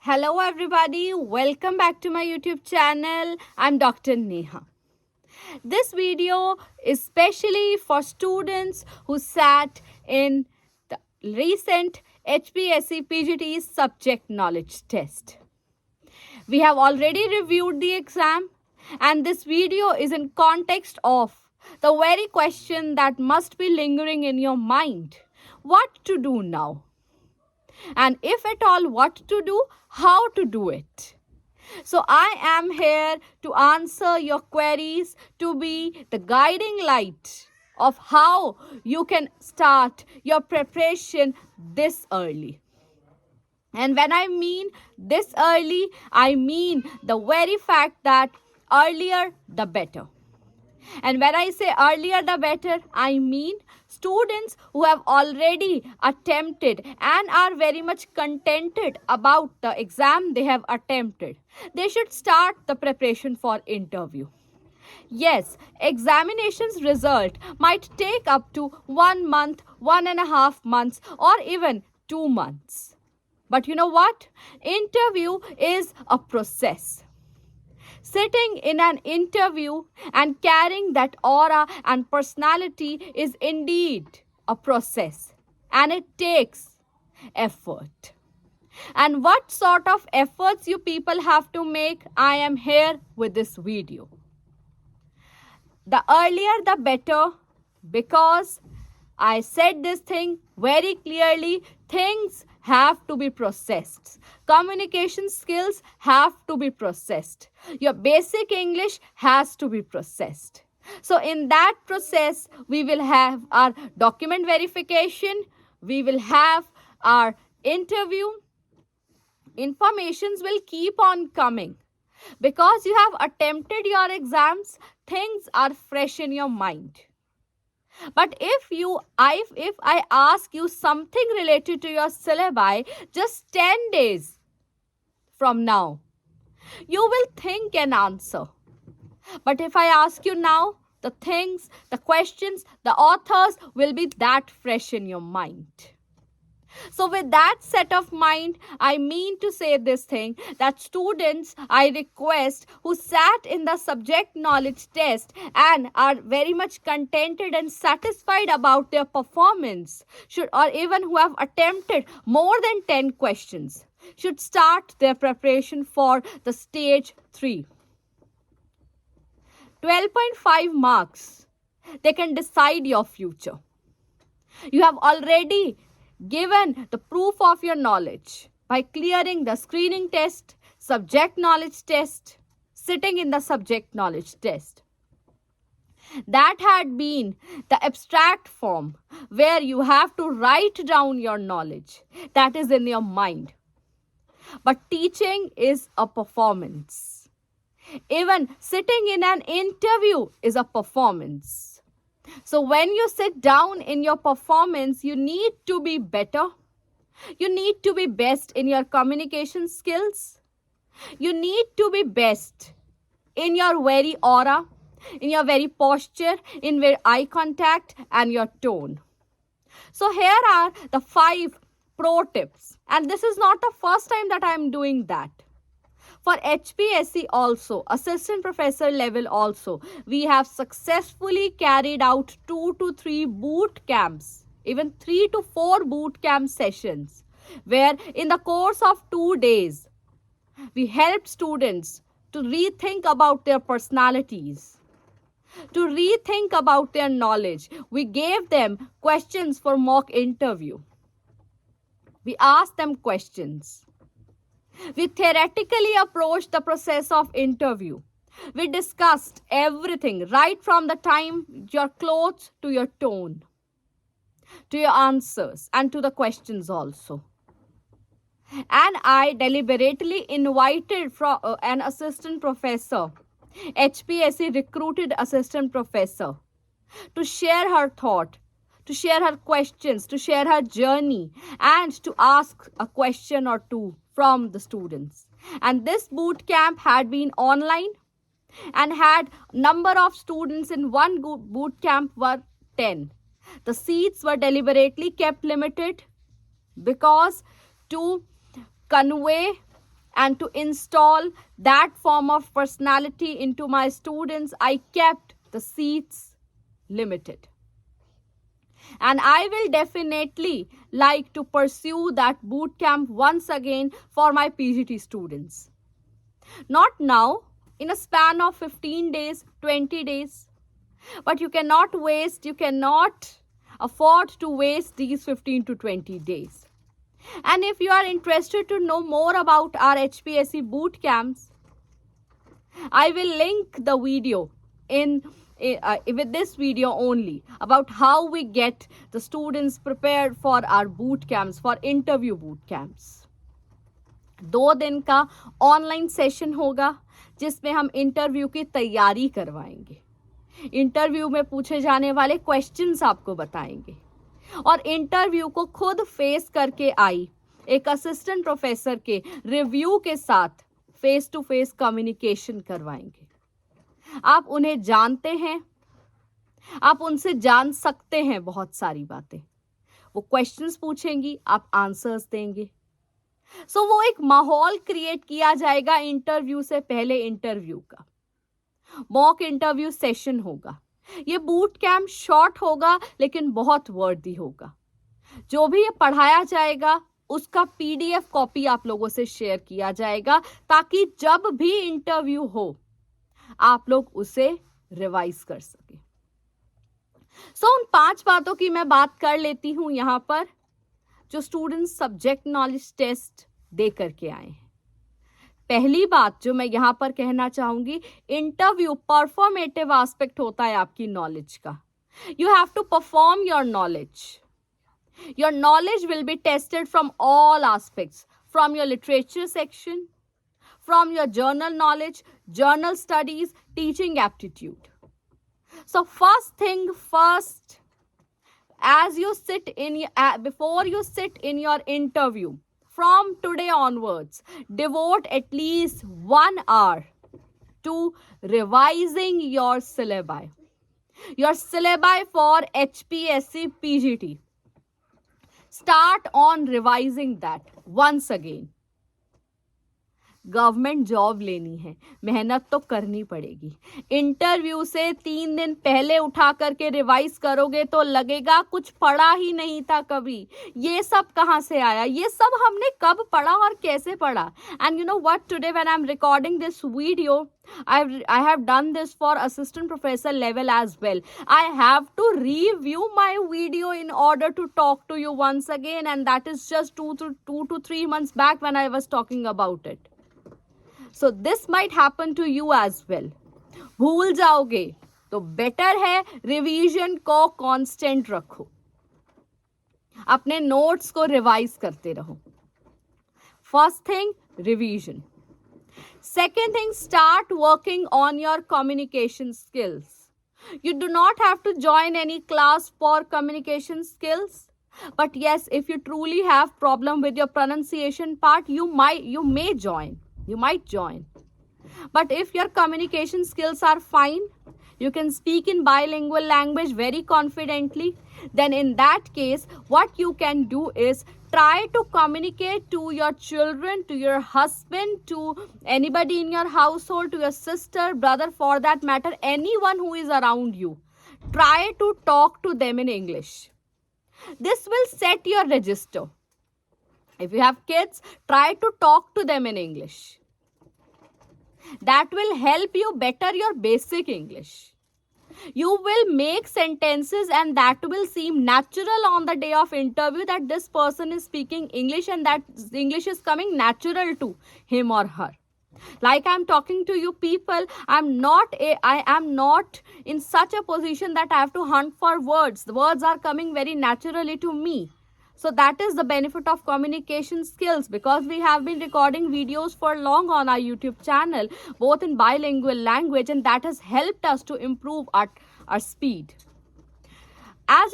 Hello everybody, welcome back to my YouTube channel. I'm Dr. Neha. This video is specially for students who sat in the recent HPSC PGT subject knowledge test. We have already reviewed the exam and this video is in context of the very question that must be lingering in your mind. What to do now? And if at all what to do, how to do it. So I am here to answer your queries, to be the guiding light of how you can start your preparation this early. And when I mean this early, I mean the very fact that earlier the better. And when I say earlier the better, I mean students who have already attempted and are very much contented about the exam they have attempted. They should start the preparation for interview. Yes, examination's result might take up to 1 month, 1.5 months, or even 2 months. But you know what? Interview is a process. Sitting in an interview and carrying that aura and personality is indeed a process, and it takes effort. And what sort of efforts you people have to make, I am here with this video. The earlier the better, because I said this thing very clearly, things have to be processed. Communication skills have to be processed. Your basic English has to be processed. So in that process, we will have our document verification, we will have our interview. Informations will keep on coming. Because you have attempted your exams, things are fresh in your mind. But if I ask you something related to your syllabi just 10 days from now, you will think an answer. But if I ask you now, the things, the questions, the authors will be that fresh in your mind. So with that set of mind, I mean to say this thing, that students, I request, who sat in the subject knowledge test and are very much contented and satisfied about their performance, should, or even who have attempted more than 10 questions, should start their preparation for the stage 3. 12.5 marks, they can decide your future. You have already given the proof of your knowledge by clearing the screening test, subject knowledge test, sitting in the subject knowledge test. That had been the abstract form where you have to write down your knowledge that is in your mind. But teaching is a performance. Even sitting in an interview is a performance. So when you sit down in your performance, you need to be better. You need to be best in your communication skills. You need to be best in your very aura, in your very posture, in your eye contact and your tone. So here are the 5 pro tips. And this is not the first time that I am doing that. For HPSC also, assistant professor level also, we have successfully carried out 2 to 3 boot camps, even 3 to 4 boot camp sessions, where in the course of 2 days, we helped students to rethink about their personalities, to rethink about their knowledge. We gave them questions for mock interview. We asked them questions. We theoretically approached the process of interview. We discussed everything right from the time your clothes to your tone, to your answers and to the questions also. And I deliberately invited an assistant professor, HPSC recruited assistant professor, to share her thought, to share her questions, to share her journey, and to ask a question or two from the students. And this boot camp had been online and had number of students in one boot camp were 10. The seats were deliberately kept limited because to convey And to install that form of personality into my students, I kept the seats limited. And I will definitely like to pursue that boot camp once again for my PGT students. Not now, in a span of 15 days, 20 days. But you cannot afford to waste these 15 to 20 days. And if you are interested to know more about our HPSC boot camps, I will link the video with this video only about how we get the students prepared for our boot camps, for interview boot camps. 2 दिन का online session होगा जिसमें हम interview की तैयारी करवाएंगे. Interview में पूछे जाने वाले क्वेश्चंस आपको बताएंगे और इंटरव्यू को खुद फेस करके आई एक असिस्टेंट प्रोफेसर के रिव्यू के साथ फेस टू फेस कम्युनिकेशन करवाएंगे. आप उन्हें जानते हैं, आप उनसे जान सकते हैं बहुत सारी बातें. वो क्वेश्चंस पूछेंगी, आप आंसर्स देंगे. सो वो एक माहौल क्रिएट किया जाएगा इंटरव्यू से पहले. इंटरव्यू का मॉक इंटरव्यू सेशन होगा. ये बूट कैंप शॉर्ट होगा लेकिन बहुत वर्दी होगा. जो भी ये पढ़ाया जाएगा उसका PDF कॉपी आप लोगों से शेयर किया जाएगा ताकि जब भी इंटरव्यू हो आप लोग उसे रिवाइज कर सके. सो उन 5 बातों की मैं बात कर लेती हूं यहां पर जो स्टूडेंट्स सब्जेक्ट नॉलेज टेस्ट दे करके आए हैं. पहली बात जो मैं यहां पर कहना चाहूंगी, इंटरव्यू परफॉर्मेटिव एस्पेक्ट होता है आपकी नॉलेज का. You have to perform your knowledge. Your knowledge will be tested from all aspects, from your literature section, from your journal knowledge, journal studies, teaching aptitude. So first thing first, as you sit in before you sit in your interview, from today onwards, devote at least 1 hour to revising your syllabi. Your syllabi for HPSC PGT. Start on revising that once again. Government job लेनी है, मेहनत तो करनी पड़ेगी. Interview से 3 दिन पहले उठा करके रिवाइज करोगे तो लगेगा कुछ पढ़ा ही नहीं था कभी. ये सब कहाँ से आया, ये सब हमने कब पढ़ा और कैसे पढ़ा. And you know what, today when I am recording this video, I have done this for assistant professor level as well. I have to review my video in order to talk to you once again, and that is just 2 to 3 months back when I was talking about it. So this might happen to you as well. भूल जाओगे तो better है revision को constant रखो, अपने notes को revise करते रहो. First thing, revision. Second thing, start working on your communication skills. You do not have to join any class for communication skills. But yes, if you truly have problem with your pronunciation part, you may join. You might join. But if your communication skills are fine, you can speak in bilingual language very confidently, then in that case, what you can do is try to communicate to your children, to your husband, to anybody in your household, to your sister, brother, for that matter, anyone who is around you. Try to talk to them in English. This will set your register. If you have kids, try to talk to them in English. That will help you better your basic English. You will make sentences and that will seem natural on the day of interview that this person is speaking English and that English is coming natural to him or her. Like I'm talking to you people, I am not in such a position that I have to hunt for words. The words are coming very naturally to me. So that is the benefit of communication skills, because we have been recording videos for long on our YouTube channel, both in bilingual language, and that has helped us to improve our speed. As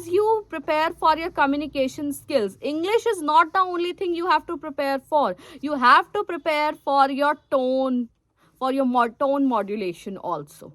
you prepare for your communication skills, English is not the only thing you have to prepare for. You have to prepare for your tone, for your tone modulation also.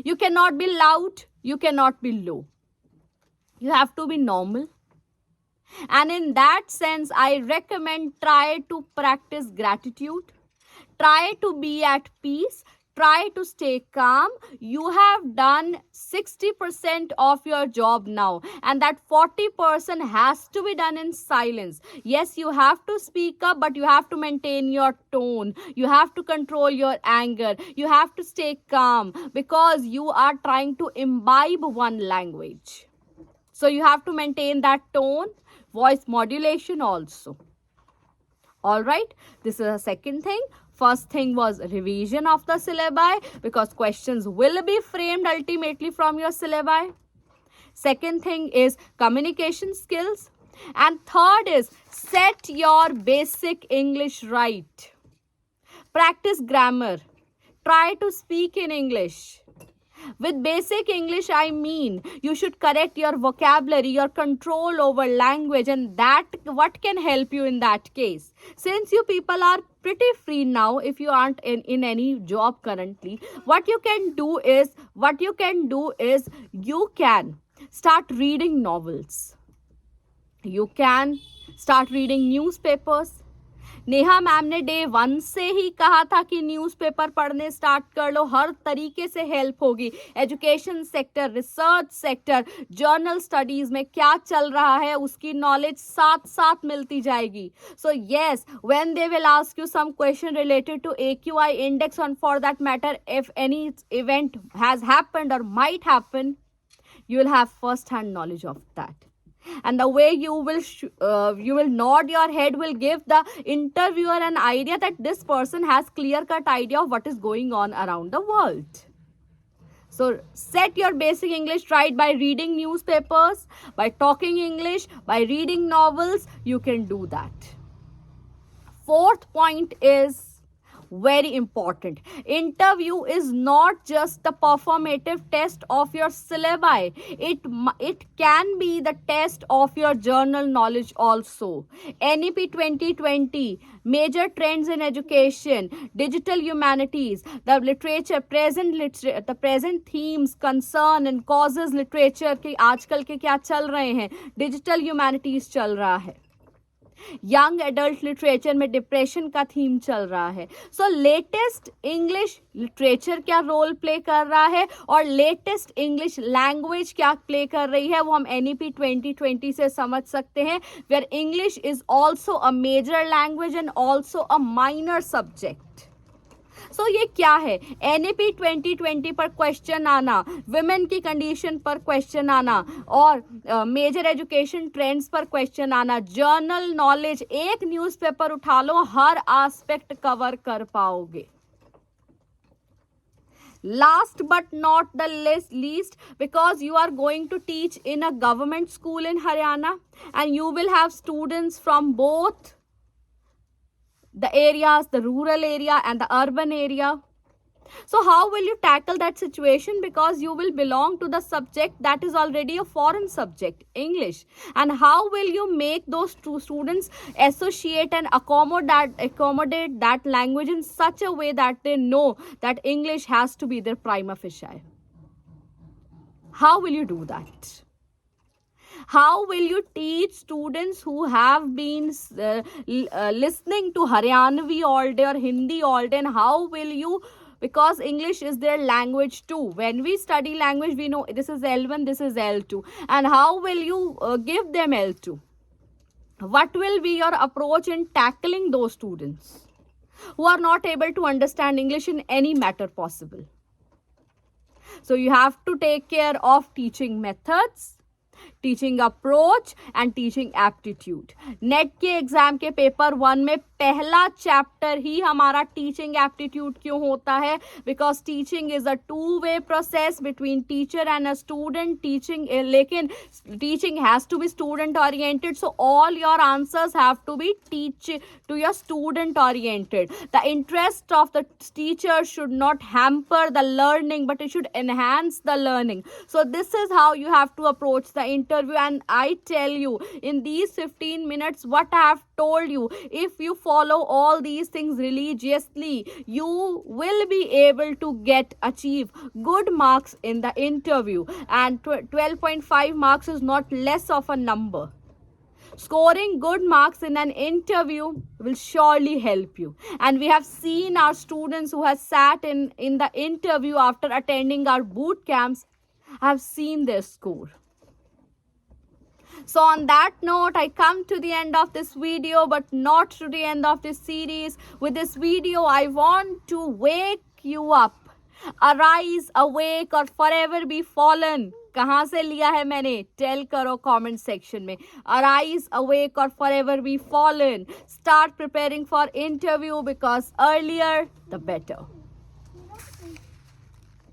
You cannot be loud, you cannot be low. You have to be normal. And in that sense, I recommend try to practice gratitude, try to be at peace, try to stay calm. You have done 60% of your job now, and that 40% has to be done in silence. Yes, you have to speak up, but you have to maintain your tone. You have to control your anger. You have to stay calm because you are trying to imbibe one language. So you have to maintain that tone, voice modulation also. All right, this is the second thing. First thing was revision of the syllabi, because questions will be framed ultimately from your syllabi. Second thing is communication skills. And third is set your basic English right. Practice grammar. Try to speak in English. With basic English, I mean you should correct your vocabulary, your control over language, and that what can help you in that case. Since you people are pretty free now, if you aren't in any job currently, what you can do is you can start reading novels. You can start reading newspapers. Neha ma'am ने day 1 से ही कहा था कि newspaper पढ़ने start कर लो, हर तरीके से help होगी. Education sector, research sector, journal studies में क्या चल रहा है उसकी नॉलेज साथ साथ मिलती जाएगी. So yes, when they will ask you some question related to AQI index or for that matter if any event has happened or might happen, you will have first hand knowledge of that. And the way you will nod your head will give the interviewer an idea that this person has clear cut idea of what is going on around the world. So set your basic English right by reading newspapers, by talking English, by reading novels. You can do that. Fourth point is very important. Interview is not just the performative test of your syllabi. It can be the test of your journal knowledge also. NEP 2020, major trends in education, digital humanities, the literature, the present themes, concern and causes literature के आजकल के क्या चल रहे हैं, digital humanities चल रहा है. यंग एडल्ट लिटरेचर में डिप्रेशन का थीम चल रहा है. सो लेटेस्ट इंग्लिश लिटरेचर क्या रोल प्ले कर रहा है और लेटेस्ट इंग्लिश लैंग्वेज क्या प्ले कर रही है, वो हम NEP 2020 से समझ सकते हैं. Where English is also a major language and also a minor subject. So ये क्या है? NEP 2020 पर क्वेश्चन आना, विमेन की कंडीशन पर क्वेश्चन आना और मेजर एजुकेशन ट्रेंड्स पर क्वेश्चन आना, जर्नल नॉलेज, एक न्यूज़पेपर उठा लो, हर एस्पेक्ट कवर कर पाओगे. Last but not the least, because you are going to teach in a government school in Haryana and you will have students from both the areas, the rural area and the urban area. So how will you tackle that situation? Because you will belong to the subject that is already a foreign subject, English. And how will you make those two students associate and accommodate that language in such a way that they know that English has to be their prima facie? How will you do that? How will you teach students who have been listening to Haryanvi all day or Hindi all day, and how will you, because English is their language too. When we study language, we know this is L1, this is L2. And how will you give them L2? What will be your approach in tackling those students who are not able to understand English in any matter possible? So you have to take care of teaching methods, teaching approach and teaching aptitude. Net के exam के paper 1 में पहला chapter ही हमारा teaching aptitude क्यों होता है? Because teaching is a 2-way process between teacher and a student. लेकिन teaching has to be student oriented, so all your answers have to be teach to your student oriented. The interest of the teacher should not hamper the learning, but it should enhance the learning. So this is how you have to approach the interview. And I tell you, in these 15 minutes, what I have told you, if you follow all these things religiously, you will be able to achieve good marks in the interview. And 12.5 marks is not less of a number. Scoring good marks in an interview will surely help you. And we have seen our students who have sat in the interview after attending our boot camps have seen their score. So on that note, I come to the end of this video, but not to the end of this series. With this video, I want to wake you up. Arise, awake or forever be fallen. कहाँ से लिया है मैंने? Tell करो comment section में. Arise, awake or forever be fallen. Start preparing for interview because earlier the better.